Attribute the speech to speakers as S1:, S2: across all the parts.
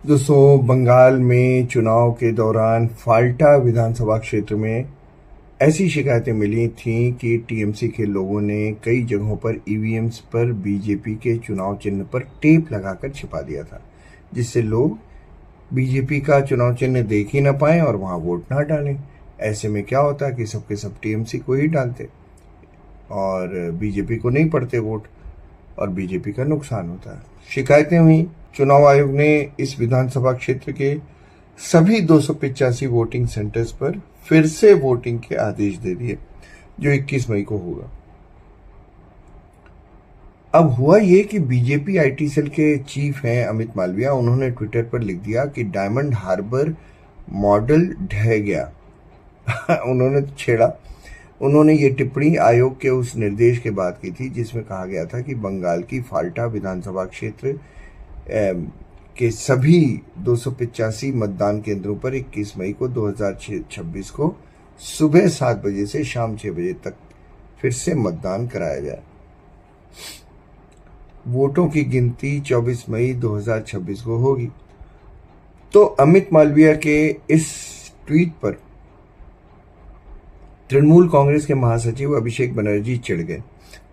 S1: दोस्तों, बंगाल में चुनाव के दौरान फाल्टा विधानसभा क्षेत्र में ऐसी शिकायतें मिली थीं कि टीएमसी के लोगों ने कई जगहों पर ईवीएम्स पर बीजेपी के चुनाव चिन्ह पर टेप लगाकर छिपा दिया था, जिससे लोग बीजेपी का चुनाव चिन्ह देख ही ना पाएं और वहां वोट ना डालें। ऐसे में क्या होता कि सबके सब टीएमसी को ही डालते और बीजेपी को नहीं पड़ते वोट, और बीजेपी का नुकसान होता है। शिकायतें हुई। चुनाव आयोग ने इस विधानसभा क्षेत्र के सभी 285 वोटिंग सेंटर्स पर फिर से वोटिंग के आदेश दे दिए, जो 21 मई को होगा। अब हुआ ये कि बीजेपी आईटी सेल के चीफ हैं अमित मालविया, उन्होंने ट्विटर पर लिख दिया कि डायमंड हार्बर मॉडल ढह गया। उन्होंने छेड़ा। उन्होंने ये टिप्पणी आयोग के उस निर्देश के बाद की थी जिसमें कहा गया था कि बंगाल की फाल्टा विधानसभा क्षेत्र के सभी 285 मतदान केंद्रों पर 21 मई को 2026 को सुबह 7 बजे से शाम 6 बजे तक फिर से मतदान कराया जाए। वोटों की गिनती 24 मई 2026 को होगी। तो अमित मालविया के इस ट्वीट पर तृणमूल कांग्रेस के महासचिव अभिषेक बनर्जी चिढ़ गए।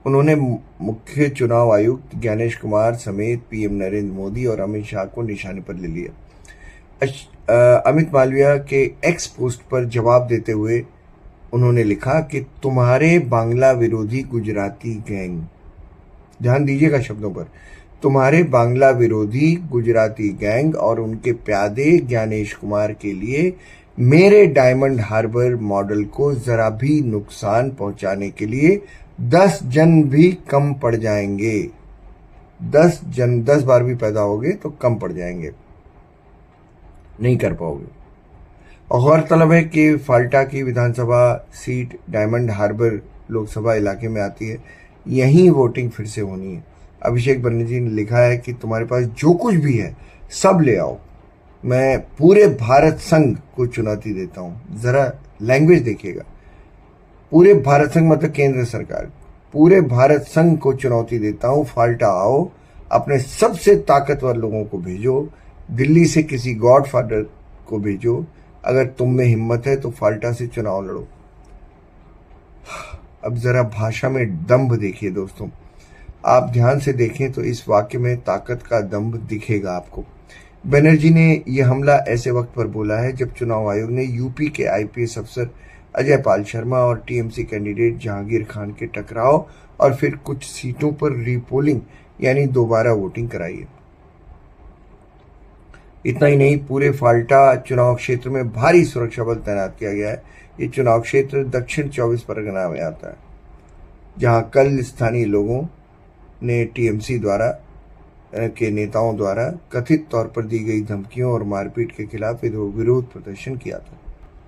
S1: उन्होंने मुख्य चुनाव आयुक्त ज्ञानेश कुमार समेत पीएम नरेंद्र मोदी और अमित शाह को निशाने पर ले लिया। अमित मालविया के एक्स पोस्ट पर जवाब देते हुए उन्होंने लिखा कि तुम्हारे बांग्ला विरोधी गुजराती गैंग, ध्यान दीजिएगा शब्दों पर, तुम्हारे बांग्ला विरोधी गुजराती गैंग और उनके प्यादे ज्ञानेश कुमार के लिए मेरे डायमंड हार्बर मॉडल को जरा भी नुकसान पहुंचाने के लिए 10 जन भी कम पड़ जाएंगे। 10 बार भी पैदा होगे तो कम पड़ जाएंगे, नहीं कर पाओगे। और गौरतलब है कि फाल्टा की विधानसभा सीट डायमंड हार्बर लोकसभा इलाके में आती है। यहीं वोटिंग फिर से होनी है। अभिषेक बनर्जी ने लिखा है कि तुम्हारे पास जो कुछ भी है सब ले आओ, मैं पूरे भारत संघ को चुनौती देता हूं। जरा लैंग्वेज देखिएगा, पूरे भारत संघ मतलब केंद्र सरकार, पूरे भारत संघ को चुनौती देता हूं, फाल्टा आओ, अपने सबसे ताकतवर लोगों को भेजो, दिल्ली से किसी गॉडफादर को भेजो, अगर तुम में हिम्मत है तो फाल्टा से चुनाव लड़ो। अब जरा भाषा में दंभ देखिए दोस्तों, आप ध्यान से देखें तो इस वाक्य में ताकत का दंभ दिखेगा आपको। बनर्जी ने यह हमला ऐसे वक्त पर बोला है जब चुनाव आयोग ने यूपी के आईपीएस अफसर अजय पाल शर्मा और टीएमसी कैंडिडेट जहांगीर खान के टकराव और फिर कुछ सीटों पर रीपोलिंग यानी दोबारा वोटिंग कराई है। इतना ही नहीं, पूरे फाल्टा चुनाव क्षेत्र में भारी सुरक्षा बल तैनात किया गया है। ये चुनाव क्षेत्र दक्षिण 24 परगना में आता है, जहां कल स्थानीय लोगों ने टीएमसी के नेताओं द्वारा कथित तौर पर दी गई धमकियों और मारपीट के खिलाफ विरोध प्रदर्शन किया था।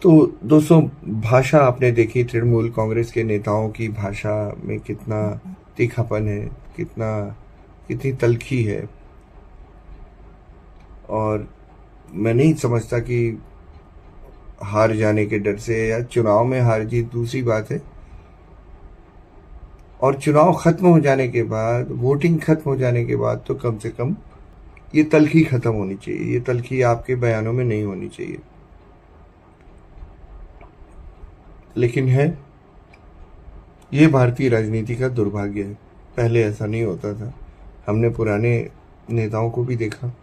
S1: तो दोस्तों, भाषा आपने देखी, तृणमूल कांग्रेस के नेताओं की भाषा में कितना तीखापन है, कितनी तल्खी है। और मैं नहीं समझता कि हार जाने के डर से, या चुनाव में हार जीत दूसरी बात है, और चुनाव खत्म हो जाने के बाद, वोटिंग खत्म हो जाने के बाद तो कम से कम ये तल्खी खत्म होनी चाहिए। ये तल्खी आपके बयानों में नहीं होनी चाहिए। लेकिन है, ये भारतीय राजनीति का दुर्भाग्य है। पहले ऐसा नहीं होता था। हमने पुराने नेताओं को भी देखा,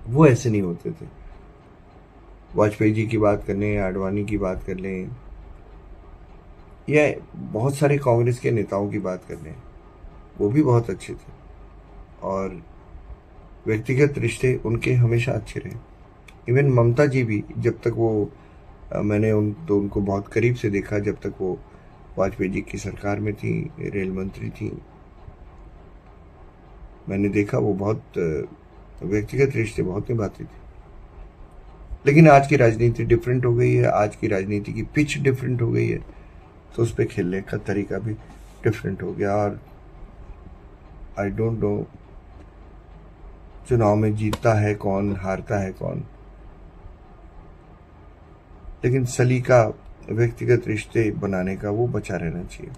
S1: वो ऐसे नहीं होते थे। वाजपेयी जी की बात कर लें, आडवाणी की बात कर लें, या बहुत सारे कांग्रेस के नेताओं की बात कर लें, वो भी बहुत अच्छे थे और व्यक्तिगत रिश्ते उनके हमेशा अच्छे रहे। इवन ममता जी भी, जब तक वो मैंने उनको बहुत करीब से देखा, जब तक वो वाजपेयी जी की सरकार में थी, रेल मंत्री थी, मैंने देखा वो बहुत व्यक्तिगत रिश्ते बहुत निभाती थी। लेकिन आज की राजनीति डिफरेंट हो गई है, आज की राजनीति की पिच डिफरेंट हो गई है, तो उस पर खेलने का तरीका भी डिफरेंट हो गया। और आई डोंट नो चुनाव में जीतता है कौन, हारता है कौन, लेकिन सलीका व्यक्तिगत रिश्ते बनाने का वो बचा रहना चाहिए।